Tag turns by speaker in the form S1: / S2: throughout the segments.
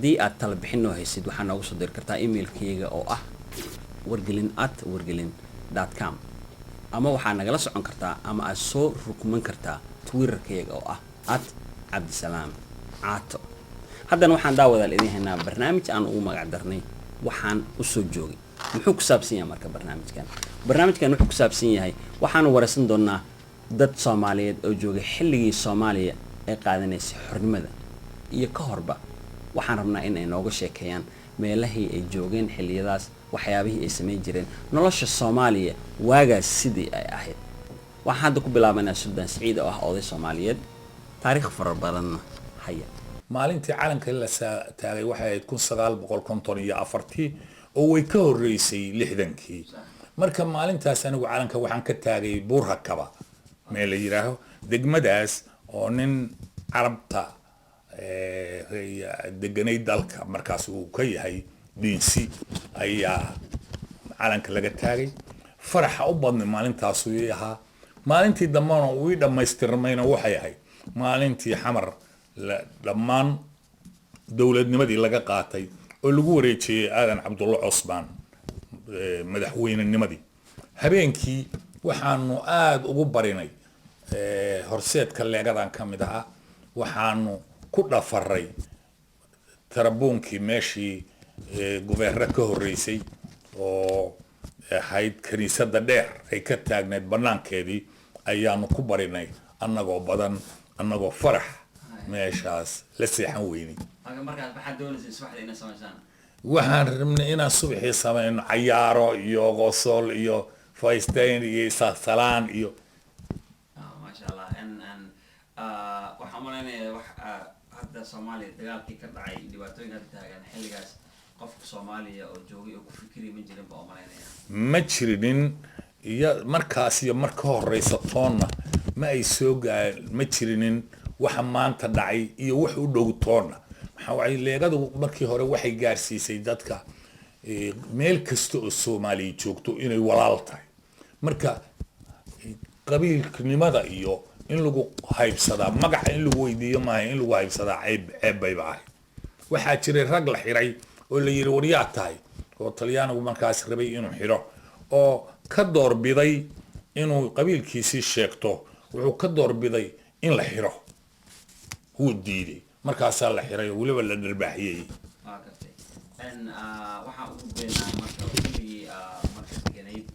S1: haddii aad tala bixin noo haysid waxaa noogu soo diri kartaa emailkayga oo ah wargelin@wargelin.com ama waxaa nagala socon kartaa ama aad soo rukman kartaa twitterkayga oo ah @cabdisalaam caato. haddana waxaan daawadaal idin haynaa barnaamij aan ugu magac darnay waxaan u soo joogay. muxuu ku saabsan yahay marka barnaamijkan wuxuu ku saabsan yahay waxaan waraysan doonaa dad Soomaaliyeed oo joogay xilligii Soomaaliya ay qaadanaysay xornimada iyo ka horba. waxaan rabnaa in ay nooga sheekeeyaan meelahii ay joogeen xilliyadaas, waxyaabihii ay sameyn jireen, nolosha Soomaaliya waagaas sidii ay ahayd. waxaan hadda ku bilaabanaa Suldaan Siciid oo ah oday Soomaaliyeed, taariikh fara badanna haya.
S2: maalintii calanka la taagay waxay ahayd 1954 oo way ka horeysay 60kii. marka maalintaas anigu calanka waxaan ka taagay Buur-Hakaba meel la yiraahdo degmadaas oo nin Carabta deganay dalka markaas uu ka yahay diinsi ayaa calanka laga taagay. faraxa u badnay maalintaas uu yahaa. maalintii dambana uu dhamaystirmayna waxay ahayd maalintii xamar dhammaan dowladnimadii laga qaatay oo lagu wareejiyay aadan cabdulla cusmaan madaxweynenimadii. habeenkii waxaanu aad ugu barinay horseedka leegadan ka mid ah. waxaanu ku dhafaray tarabuunkii meeshii gubernar ka horeysay oo ahayd kaniisada dheer ay ka taagneed banaankeedii ayaanu ku barinay annagoo badan, annagoo farax meeshaas la seexan weynay. waxaan rabnay inaan subaxii samayno cayaaro iyo qosol iyo faysteyn iyo salaan iyo
S1: maasha Allah. waxaan malaynayaa hadda Soomaaliya dagaalkii ka dhacay dhibaatooyinka taagan xilligaas qofka Soomaaliya oo joogay oo ku fikiriyay ma jirin baa malaynayaa.
S2: ma jirinin iyo markaas iyo marka horeysa toonna ma ay soo ma jirinin waxa maanta dhacay iyo wax u dhow toonna. waxa ay leegadu markii hore waxay gaarsiisay dadka meel kasta oo Soomaaliya joogto inay walaal tahay. marka qabiilnimada iyo in lagu haybsada magaca in lagu weydiiyo maahay in lagu haybsada ceeb bay baa. waxaa jiray rag la xiray oo la yiri wariyaa tahay oo Talyaanigu markaas rabay inuu xiro oo ka doorbiday inuu qabiilkiisii sheegto. wuxuu ka doorbiday in la xiro. wuu diiday markaas la xiray waliba la darbaaxiyay.
S1: waxaan ugu beenaa marka xilligii marka deganeyd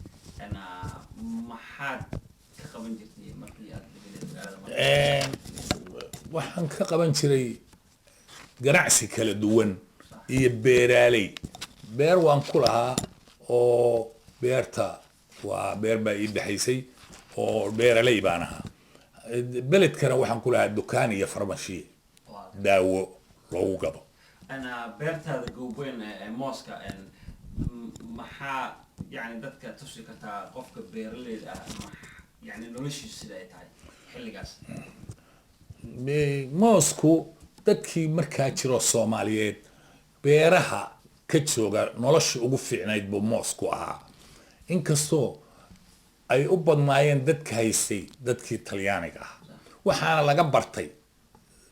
S1: maxaad ka qaban jirtay markii aad
S2: waxaan ka qaban jiray ganacsi kala duwan iyo beeraaley. beer waan ku lahaa oo beerta waa beer baa ii dhaxaysay oo beeraaley baan ahaa. beledkana waxaan ku lahaa dukaan iyo farmashi daawo loogu gado.
S1: beertaada goobweyn mooska maxaa yani dadka tusi kartaa qofka beeraleyda ah yani noloshiisu sida ay tahay xilligaas?
S2: moosku dadkii markaa jiro Soomaaliyeed beeraha ka jooga nolosha ugu fiicnayd buu moosku ahaa. inkastoo ay u badnaayeen dadka haystay dadkii Talyaaniga ah. waxaana laga bartay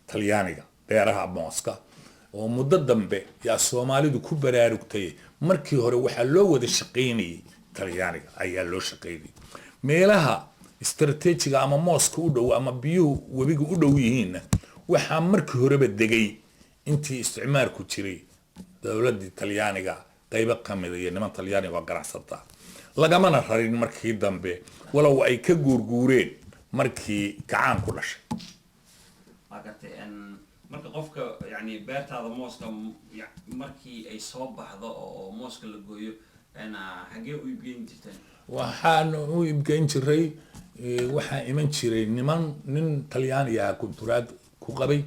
S2: Talyaaniga beeraha mooska oo muddo dambe yaa Soomaalidu ku baraarugtay. markii hore waxaa loo wada shaqeynayay Talyaaniga ayaa loo shaqeynayay. meelaha istaraatiijiga ama mooska u dhow ama biyo webiga u dhow yihiin waxaa markii horeba degay intii isticmaalku jiray dawladda Talyaaniga qayb ka mid ah niman Talyaani oo ganacsata lagamana rarin markii dambe walow ay ka guurguureen markii kacaan ku dhashay.
S1: marka qofka yani beertaada mooska markii ay soo baxdo oo mooska la gooyo xagee u iibgeyn jirteen?
S2: waxaan u iibgeyn jiray waxaa iman jiray nin Talyaani ah kunturaad ku qabay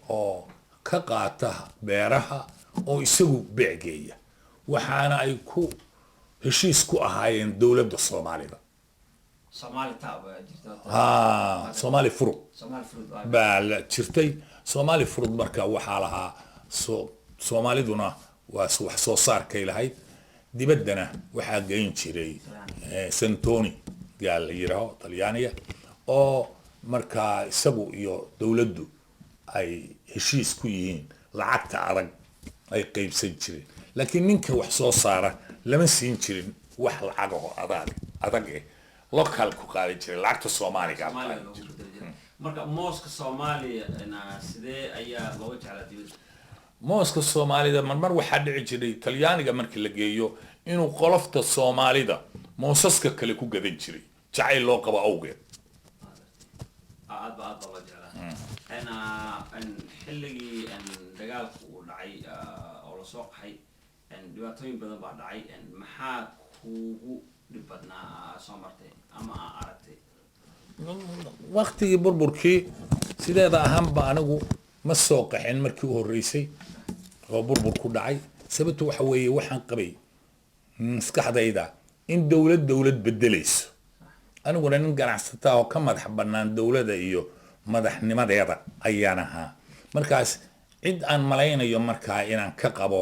S2: oo ka qaata beeraha oo isagu beecgeeya. waxaana ay ku heshiis ku ahaayeen dawladda Soomaalida. Somali Fruit baa la jirtay. Somali Fruit marka waxaa lahaa Soomaaliduna waa wax soo saarkay lahayd. dibaddana waxaa geyn jiray Santoni gaal yiraahdo Talyaaniga oo marka isagu iyo dawladdu ay heshiis ku yihiin lacagta adag ay qaybsan jireen laakiin ninka wax soo saara lama siin jirin wax lacag oo adag local ku qaadan jiray lacagta Soomaaliga
S1: marka mooska Soomaaliya sidee ayaa looga jeclaa dibadda
S2: mooska Soomaalida mar waxa dhici jiray Talyaaniga markii la geeyo inuu qolofta Soomaalida moosaska kale ku gadan jiray jacayl loo qabo awgeed
S1: aad loo jeclaa xilligii dagaalku uu dhacay oo la soo qaxay dhibaatooyin badan baa dhacay maxaa kuugu dhib badnaa soo martay ama aragtay
S2: waqtigii burburkii sideeda ahaanba anigu ma soo qaxin markii u horeysay oo burbur ku dhacay sababtu waxa weeye waxaan qabay maskaxdayda in dawlad bedelayso aniguna nin ganacsata oo ka madax bannaan dawladda iyo madaxnimadeeda ayaan ahaa markaas cid aan malaynayo markaa inaan ka qabo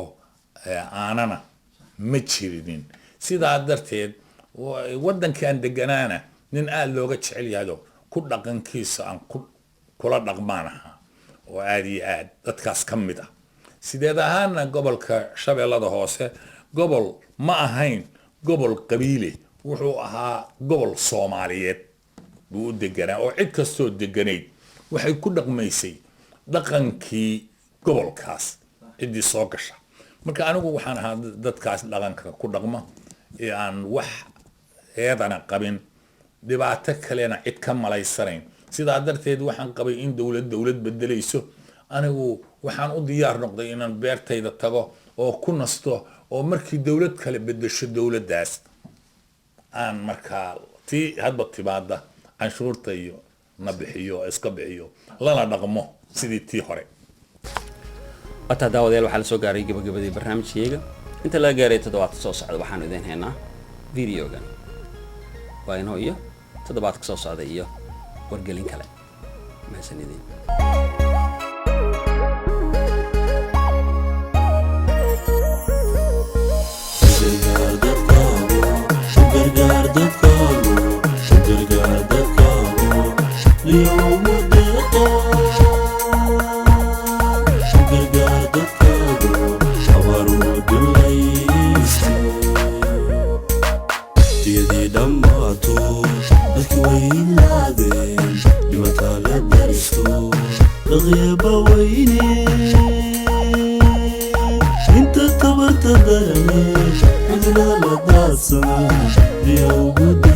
S2: aanana ma jirinin sidaa darteed waddankii aan deganaana nin aad looga jecel yahay ku dhaqankiisa aan kula dhaqmaan ahaa oo aad iyo aad dadkaas ka mid ah sideed ahaana gobolka Shabeellada Hoose gobol ma ahayn gobol qabiile wuxuu ahaa gobol Soomaaliyeed buu deganaa oo cid kastoo deganayd waxay ku dhaqmaysay dhaqankii gobolkaas cidii soo gasha marka anigu waxaan ahaa dadkaas dhaqanka ku dhaqma ee aan wax eedana qabin dhibaato kalena cid ka malaysanayn sidaa darteed waxaan qabay in dawlad bedelayso anigu waxaan u diyaar noqday inaan beertayda tago oo ku nasto oo markii dawlad kale bedesho dawladdaas aan markaa tii hadba timaada canshuurta iyo nabixiyo iska bixiyo lana dhaqmo sidii tii hore
S1: wata daawadeel waxaa la soo gaaray gabagabadii barnaamijkeega inta laga gaaray toddobaadka soo socda waxaan idin haynaa videogan waa inoo iyo toddobaadka soo socda iyo wargelin kale mahadsanidin
S3: انت تبتدرني انا لا داسه يا وجود